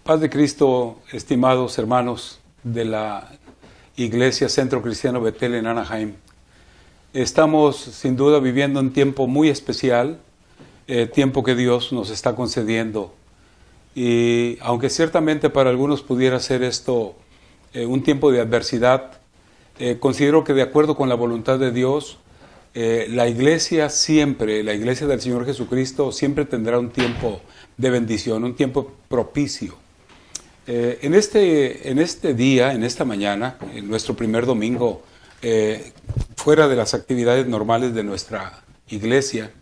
Paz de Cristo, estimados hermanos de la Iglesia Centro Cristiano Betel en Anaheim. Estamos sin duda viviendo un tiempo muy especial, tiempo que Dios nos está concediendo. Y aunque ciertamente para algunos pudiera ser esto un tiempo de adversidad, considero que de acuerdo con la voluntad de Dios, la iglesia del Señor Jesucristo siempre tendrá un tiempo de bendición, un tiempo propicio. En este día, en esta mañana, en nuestro primer domingo, fuera de las actividades normales de nuestra iglesia,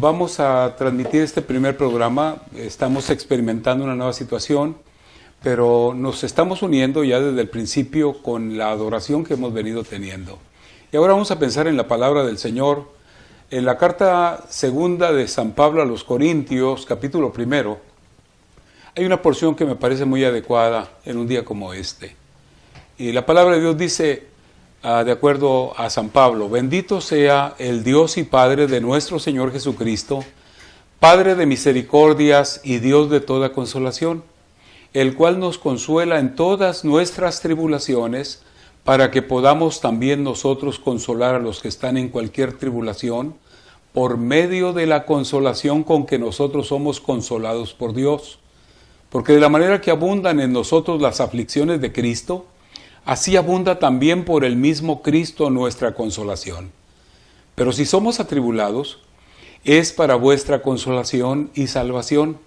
vamos a transmitir este primer programa. Estamos experimentando una nueva situación, pero nos estamos uniendo ya desde el principio con la adoración que hemos venido teniendo. Y ahora vamos a pensar en la palabra del Señor. En la carta segunda de San Pablo a los Corintios, capítulo 1, hay una porción que me parece muy adecuada en un día como este. Y la palabra de Dios dice, de acuerdo a San Pablo: bendito sea el Dios y Padre de nuestro Señor Jesucristo, Padre de misericordias y Dios de toda consolación, el cual nos consuela en todas nuestras tribulaciones, para que podamos también nosotros consolar a los que están en cualquier tribulación, por medio de la consolación con que nosotros somos consolados por Dios. Porque de la manera que abundan en nosotros las aflicciones de Cristo, así abunda también por el mismo Cristo nuestra consolación. Pero si somos atribulados, es para vuestra consolación y salvación,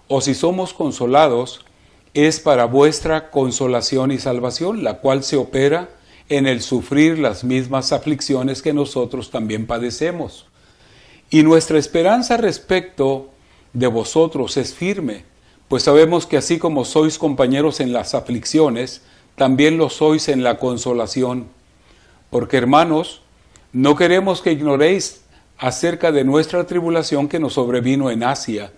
o si somos consolados, es para vuestra consolación y salvación, la cual se opera en el sufrir las mismas aflicciones que nosotros también padecemos. Y nuestra esperanza respecto de vosotros es firme, pues sabemos que así como sois compañeros en las aflicciones, también lo sois en la consolación. Porque, hermanos, no queremos que ignoréis acerca de nuestra tribulación que nos sobrevino en Asia,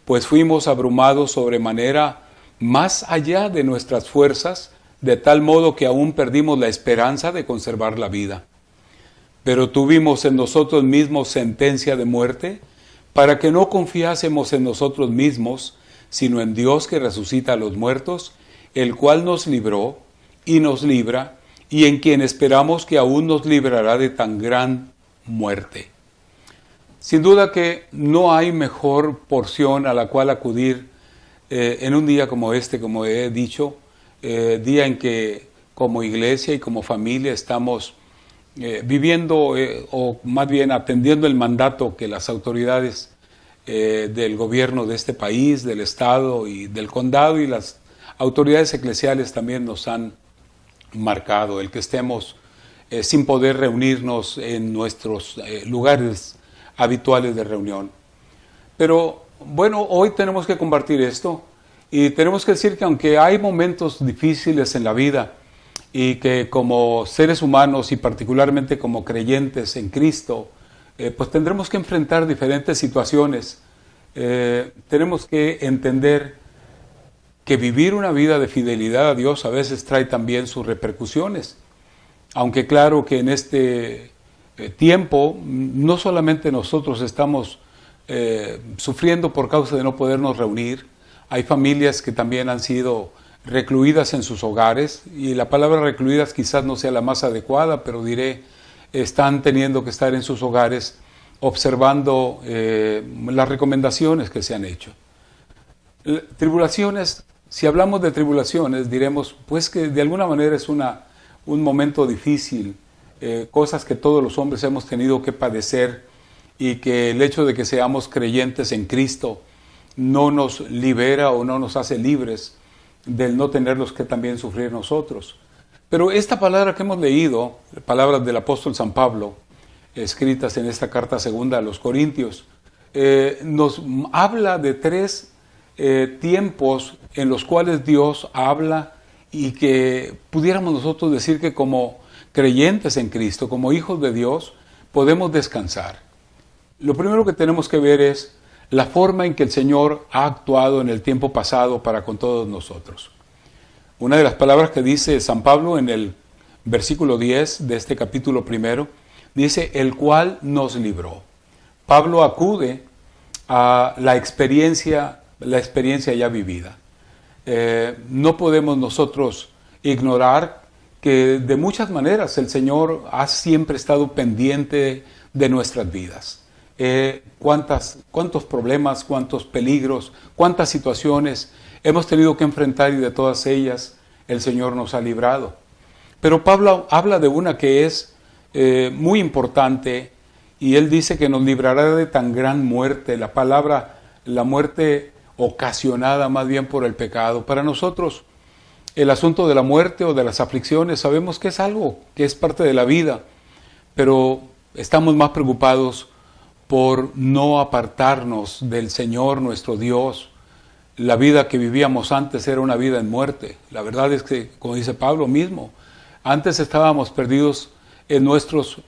pues fuimos abrumados sobremanera más allá de nuestras fuerzas, de tal modo que aún perdimos la esperanza de conservar la vida. Pero tuvimos en nosotros mismos sentencia de muerte, para que no confiásemos en nosotros mismos, sino en Dios que resucita a los muertos, el cual nos libró y nos libra, y en quien esperamos que aún nos librará de tan gran muerte. Sin duda que no hay mejor porción a la cual acudir en un día como este, como he dicho, día en que como iglesia y como familia estamos viviendo o más bien atendiendo el mandato que las autoridades del gobierno de este país, del estado y del condado y las autoridades eclesiales también nos han marcado, el que estemos sin poder reunirnos en nuestros lugares habituales de reunión. Pero bueno, hoy tenemos que compartir esto y tenemos que decir que aunque hay momentos difíciles en la vida y que como seres humanos y particularmente como creyentes en Cristo, pues tendremos que enfrentar diferentes situaciones. Tenemos que entender que vivir una vida de fidelidad a Dios a veces trae también sus repercusiones. Aunque claro que en este tiempo no solamente nosotros estamos sufriendo por causa de no podernos reunir, hay familias que también han sido recluidas en sus hogares, y la palabra recluidas quizás no sea la más adecuada, pero diré, están teniendo que estar en sus hogares observando las recomendaciones que se han hecho. Tribulaciones, si hablamos de tribulaciones, diremos pues que de alguna manera es un momento difícil, cosas que todos los hombres hemos tenido que padecer, y que el hecho de que seamos creyentes en Cristo no nos libera o no nos hace libres del no tenerlos que también sufrir nosotros. Pero esta palabra que hemos leído, palabras del apóstol San Pablo, escritas en esta carta segunda a los Corintios, nos habla de tres tiempos en los cuales Dios habla, y que pudiéramos nosotros decir que como creyentes en Cristo, como hijos de Dios, podemos descansar. Lo primero que tenemos que ver es la forma en que el Señor ha actuado en el tiempo pasado para con todos nosotros. Una de las palabras que dice San Pablo en el versículo 10 de este capítulo 1, dice, el cual nos libró. Pablo acude a la experiencia ya vivida. No podemos nosotros ignorar que de muchas maneras el Señor ha siempre estado pendiente de nuestras vidas. Cuántos problemas, cuántos peligros, cuántas situaciones hemos tenido que enfrentar, y de todas ellas el Señor nos ha librado. Pero Pablo habla de una que es muy importante, y él dice que nos librará de tan gran muerte. La muerte ocasionada más bien por el pecado. Para nosotros, el asunto de la muerte o de las aflicciones, sabemos que es algo que es parte de la vida, pero estamos más preocupados por no apartarnos del Señor nuestro Dios. La vida que vivíamos antes era una vida en muerte. La verdad es que, como dice Pablo mismo, antes estábamos perdidos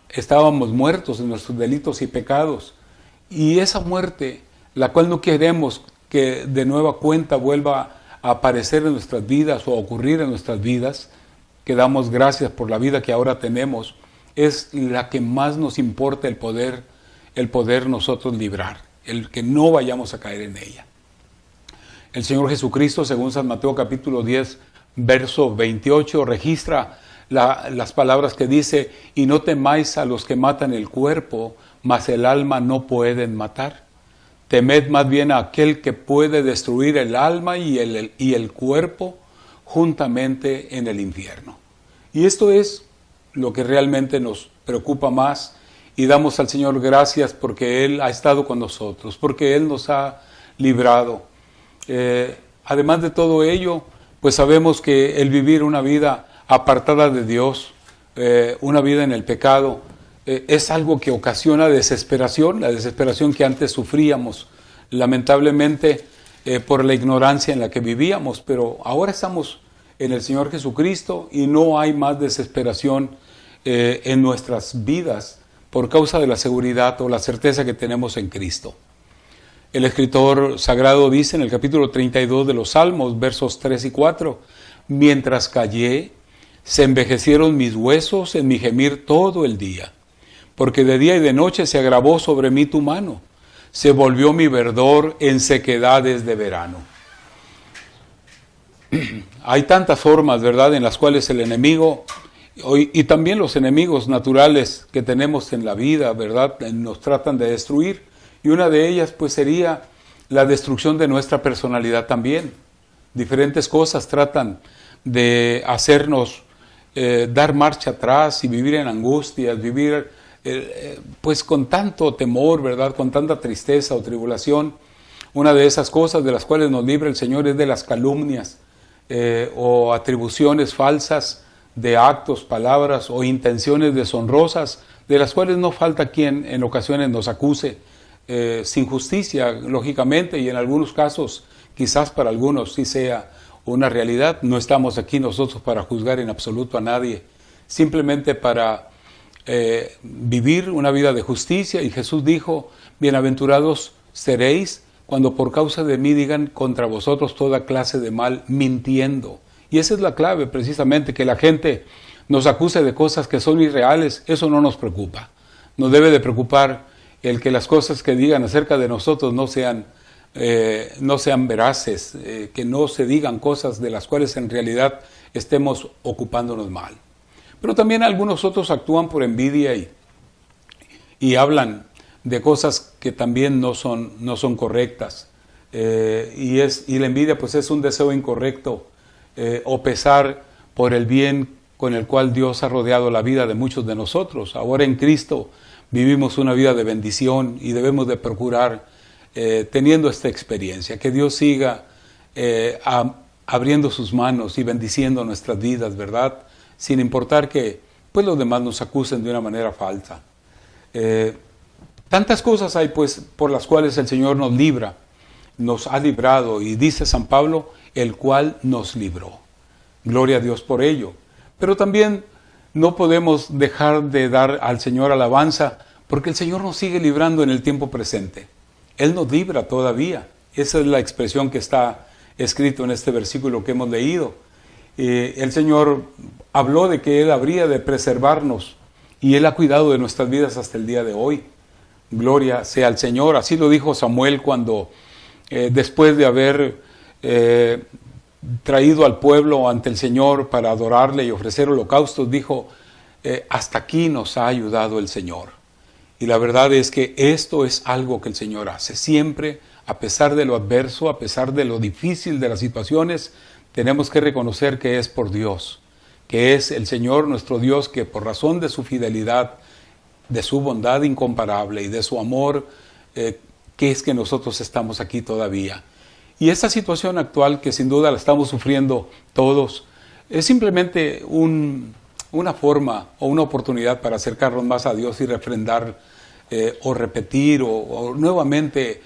estábamos muertos en nuestros delitos y pecados. Y esa muerte, la cual no queremos que de nueva cuenta vuelva a aparecer en nuestras vidas o a ocurrir en nuestras vidas, que damos gracias por la vida que ahora tenemos, es la que más nos importa el poder nosotros librar, el que no vayamos a caer en ella. El Señor Jesucristo, según San Mateo capítulo 10, verso 28, registra las palabras que dice: y no temáis a los que matan el cuerpo, mas el alma no pueden matar. Temed más bien a aquel que puede destruir el alma y el cuerpo juntamente en el infierno. Y esto es lo que realmente nos preocupa más, y damos al Señor gracias porque Él ha estado con nosotros, porque Él nos ha librado. Además de todo ello, pues sabemos que el vivir una vida apartada de Dios, una vida en el pecado, es algo que ocasiona desesperación, la desesperación que antes sufríamos, lamentablemente por la ignorancia en la que vivíamos, pero ahora estamos en el Señor Jesucristo y no hay más desesperación en nuestras vidas por causa de la seguridad o la certeza que tenemos en Cristo. El escritor sagrado dice en el capítulo 32 de los Salmos, versos 3 y 4, mientras callé, se envejecieron mis huesos en mi gemir todo el día, porque de día y de noche se agravó sobre mí tu mano, se volvió mi verdor en sequedades de verano. Hay tantas formas, ¿verdad?, en las cuales el enemigo, y también los enemigos naturales que tenemos en la vida, ¿verdad?, nos tratan de destruir, y una de ellas pues sería la destrucción de nuestra personalidad también. Diferentes cosas tratan de hacernos dar marcha atrás y vivir en angustias, vivir pues con tanto temor, ¿verdad?, con tanta tristeza o tribulación. Una de esas cosas de las cuales nos libra el Señor es de las calumnias o atribuciones falsas de actos, palabras o intenciones deshonrosas, de las cuales no falta quien en ocasiones nos acuse sin justicia, lógicamente, y en algunos casos, quizás para algunos sí sea una realidad. No estamos aquí nosotros para juzgar en absoluto a nadie, simplemente para vivir una vida de justicia. Y Jesús dijo: bienaventurados seréis cuando por causa de mí digan contra vosotros toda clase de mal, mintiendo. Y esa es la clave, precisamente, que la gente nos acuse de cosas que son irreales. Eso no nos preocupa. Nos debe de preocupar el que las cosas que digan acerca de nosotros no sean veraces, que no se digan cosas de las cuales en realidad estemos ocupándonos mal. Pero también algunos otros actúan por envidia y hablan de cosas que también no son correctas. Y la envidia pues es un deseo incorrecto o pesar por el bien con el cual Dios ha rodeado la vida de muchos de nosotros. Ahora en Cristo vivimos una vida de bendición y debemos de procurar teniendo esta experiencia, que Dios siga abriendo sus manos y bendiciendo nuestras vidas, ¿verdad?, sin importar que pues los demás nos acusen de una manera falsa. Tantas cosas hay pues por las cuales el Señor nos libra, nos ha librado, y dice San Pablo, el cual nos libró. Gloria a Dios por ello. Pero también no podemos dejar de dar al Señor alabanza, porque el Señor nos sigue librando en el tiempo presente. Él nos libra todavía. Esa es la expresión que está escrito en este versículo que hemos leído. El Señor habló de que Él habría de preservarnos, y Él ha cuidado de nuestras vidas hasta el día de hoy. Gloria sea al Señor. Así lo dijo Samuel cuando, después de haber traído al pueblo ante el Señor para adorarle y ofrecer holocaustos, dijo, hasta aquí nos ha ayudado el Señor. Y la verdad es que esto es algo que el Señor hace. Siempre, a pesar de lo adverso, a pesar de lo difícil de las situaciones, tenemos que reconocer que es por Dios, que es el Señor nuestro Dios, que por razón de su fidelidad, de su bondad incomparable y de su amor, que es que nosotros estamos aquí todavía. Y esta situación actual, que sin duda la estamos sufriendo todos, es simplemente una forma o una oportunidad para acercarnos más a Dios y refrendar o repetir o nuevamente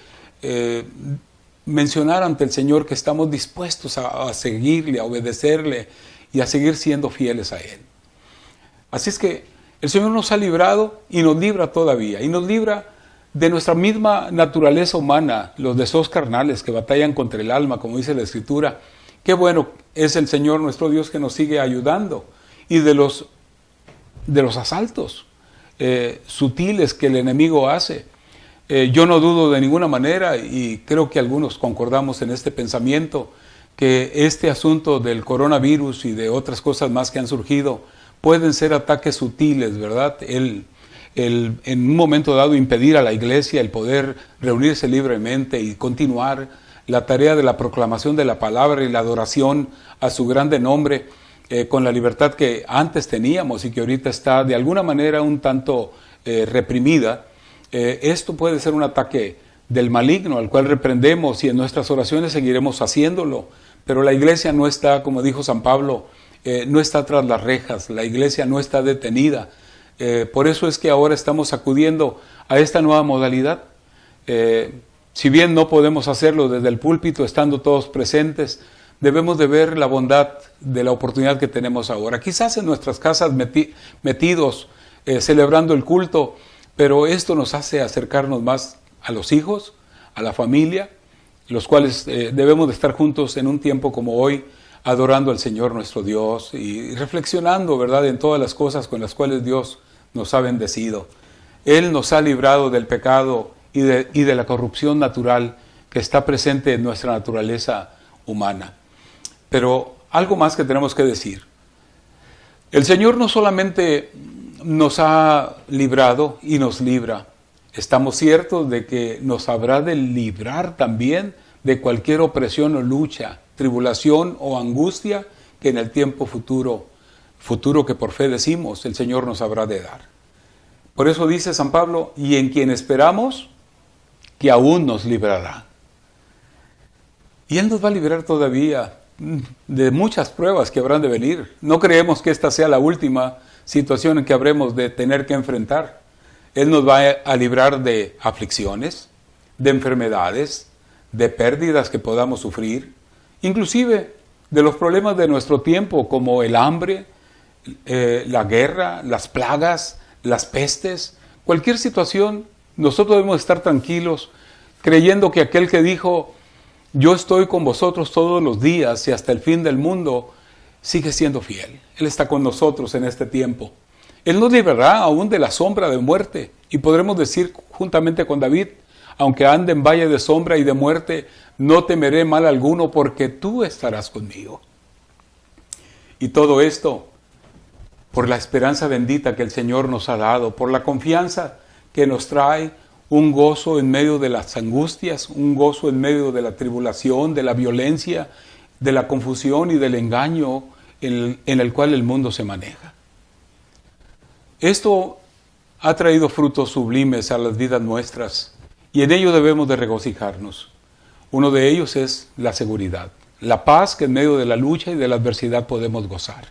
mencionar ante el Señor que estamos dispuestos a seguirle, a obedecerle y a seguir siendo fieles a Él. Así es que el Señor nos ha librado y nos libra todavía, y nos libra de nuestra misma naturaleza humana, los deseos carnales que batallan contra el alma, como dice la Escritura. Qué bueno es el Señor nuestro Dios que nos sigue ayudando, y de los asaltos sutiles que el enemigo hace. Yo no dudo de ninguna manera, y creo que algunos concordamos en este pensamiento, que este asunto del coronavirus y de otras cosas más que han surgido pueden ser ataques sutiles, ¿verdad? En un momento dado impedir a la iglesia el poder reunirse libremente y continuar la tarea de la proclamación de la palabra y la adoración a su grande nombre con la libertad que antes teníamos y que ahorita está de alguna manera un tanto reprimida. Esto puede ser un ataque del maligno al cual reprendemos y en nuestras oraciones seguiremos haciéndolo, pero la iglesia no está, como dijo San Pablo, no está tras las rejas, la iglesia no está detenida. Por eso es que ahora estamos acudiendo a esta nueva modalidad. Si bien no podemos hacerlo desde el púlpito, estando todos presentes, debemos de ver la bondad de la oportunidad que tenemos ahora. Quizás en nuestras casas metidos, celebrando el culto, pero esto nos hace acercarnos más a los hijos, a la familia, los cuales debemos de estar juntos en un tiempo como hoy, adorando al Señor nuestro Dios y reflexionando, ¿verdad?, en todas las cosas con las cuales Dios nos ha bendecido. Él nos ha librado del pecado y de la corrupción natural que está presente en nuestra naturaleza humana. Pero algo más que tenemos que decir. El Señor no solamente nos ha librado y nos libra, estamos ciertos de que nos habrá de librar también de cualquier opresión o lucha, tribulación o angustia que en el tiempo futuro que por fe decimos, el Señor nos habrá de dar. Por eso dice San Pablo, y en quien esperamos que aún nos librará. Y Él nos va a librar todavía de muchas pruebas que habrán de venir. No creemos que esta sea la última situación en que habremos de tener que enfrentar. Él nos va a librar de aflicciones, de enfermedades, de pérdidas que podamos sufrir, inclusive de los problemas de nuestro tiempo como el hambre, la guerra, las plagas, las pestes, cualquier situación. Nosotros debemos estar tranquilos, creyendo que aquel que dijo, yo estoy con vosotros todos los días y hasta el fin del mundo, sigue siendo fiel. Él está con nosotros en este tiempo. Él nos librará aún de la sombra de muerte, y podremos decir juntamente con David, aunque ande en valle de sombra y de muerte, no temeré mal alguno, porque tú estarás conmigo. Y todo esto por la esperanza bendita que el Señor nos ha dado, por la confianza que nos trae un gozo en medio de las angustias, un gozo en medio de la tribulación, de la violencia, de la confusión y del engaño en el cual el mundo se maneja. Esto ha traído frutos sublimes a las vidas nuestras y en ello debemos de regocijarnos. Uno de ellos es la seguridad, la paz que en medio de la lucha y de la adversidad podemos gozar.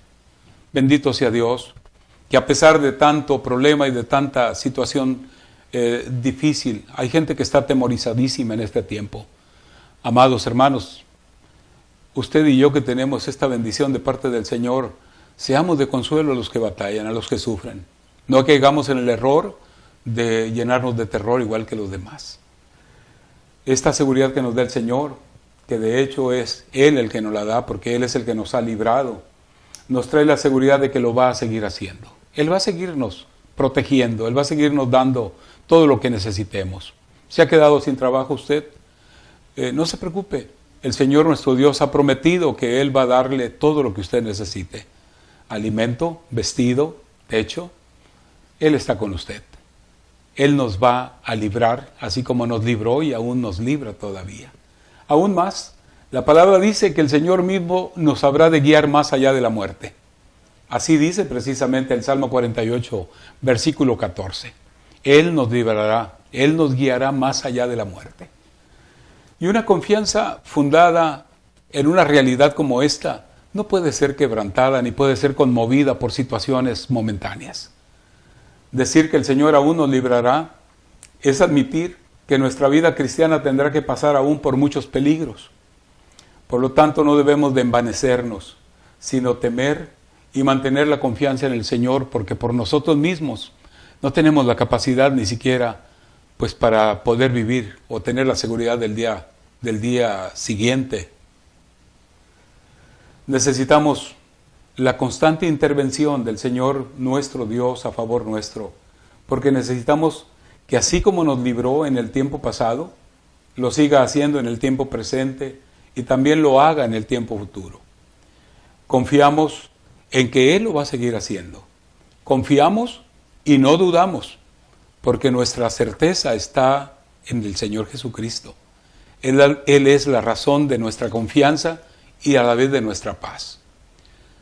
Bendito sea Dios, que a pesar de tanto problema y de tanta situación difícil, hay gente que está atemorizadísima en este tiempo. Amados hermanos, usted y yo que tenemos esta bendición de parte del Señor, seamos de consuelo a los que batallan, a los que sufren. No caigamos en el error de llenarnos de terror igual que los demás. Esta seguridad que nos da el Señor, que de hecho es Él el que nos la da, porque Él es el que nos ha librado, nos trae la seguridad de que lo va a seguir haciendo. Él va a seguirnos protegiendo, Él va a seguirnos dando todo lo que necesitemos. ¿Se ha quedado sin trabajo usted? No se preocupe, El Señor nuestro Dios ha prometido que Él va a darle todo lo que usted necesite. Alimento, vestido, techo. Él está con usted. Él nos va a librar, así como nos libró y aún nos libra todavía. Aún más, la palabra dice que el Señor mismo nos habrá de guiar más allá de la muerte. Así dice precisamente el Salmo 48, versículo 14. Él nos librará, Él nos guiará más allá de la muerte. Y una confianza fundada en una realidad como esta no puede ser quebrantada ni puede ser conmovida por situaciones momentáneas. Decir que el Señor aún nos librará es admitir que nuestra vida cristiana tendrá que pasar aún por muchos peligros. Por lo tanto, no debemos de envanecernos, sino temer y mantener la confianza en el Señor, porque por nosotros mismos no tenemos la capacidad ni siquiera pues para poder vivir o tener la seguridad del día siguiente. Necesitamos la constante intervención del Señor nuestro Dios a favor nuestro, porque necesitamos que así como nos libró en el tiempo pasado, lo siga haciendo en el tiempo presente y también lo haga en el tiempo futuro. Confiamos en que Él lo va a seguir haciendo. Confiamos y no dudamos, porque nuestra certeza está en el Señor Jesucristo. Él es la razón de nuestra confianza y a la vez de nuestra paz.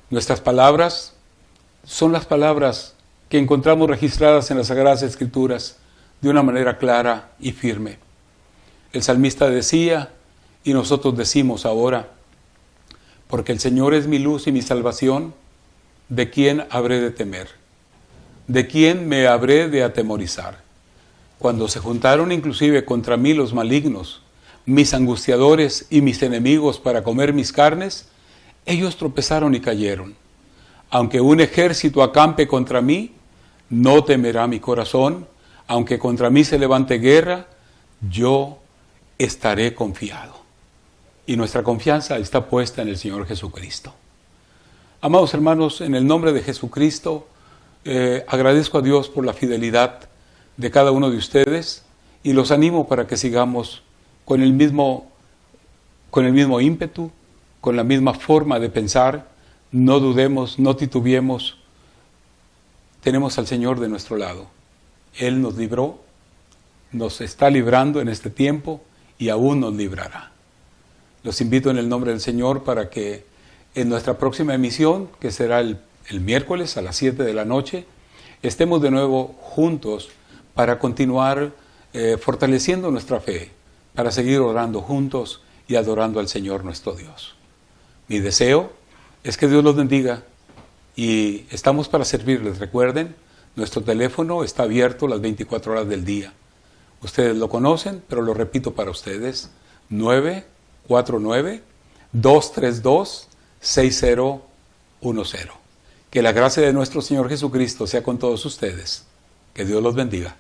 Nuestras palabras son las palabras que encontramos registradas en las Sagradas Escrituras de una manera clara y firme. El salmista decía, y nosotros decimos ahora, porque el Señor es mi luz y mi salvación, ¿de quién habré de temer? ¿De quién me habré de atemorizar? Cuando se juntaron inclusive contra mí los malignos, mis angustiadores y mis enemigos para comer mis carnes, ellos tropezaron y cayeron. Aunque un ejército acampe contra mí, no temerá mi corazón. Aunque contra mí se levante guerra, yo estaré confiado. Y nuestra confianza está puesta en el Señor Jesucristo. Amados hermanos, en el nombre de Jesucristo, agradezco a Dios por la fidelidad de cada uno de ustedes y los animo para que sigamos con el mismo ímpetu, con la misma forma de pensar. No dudemos, no titubeemos. Tenemos al Señor de nuestro lado. Él nos libró, nos está librando en este tiempo y aún nos librará. Los invito en el nombre del Señor para que en nuestra próxima emisión, que será el miércoles a las 7 de la noche, estemos de nuevo juntos para continuar fortaleciendo nuestra fe, para seguir orando juntos y adorando al Señor nuestro Dios. Mi deseo es que Dios los bendiga y estamos para servirles. Recuerden, nuestro teléfono está abierto las 24 horas del día. Ustedes lo conocen, pero lo repito para ustedes, 949-232-6010. Que la gracia de nuestro Señor Jesucristo sea con todos ustedes. Que Dios los bendiga.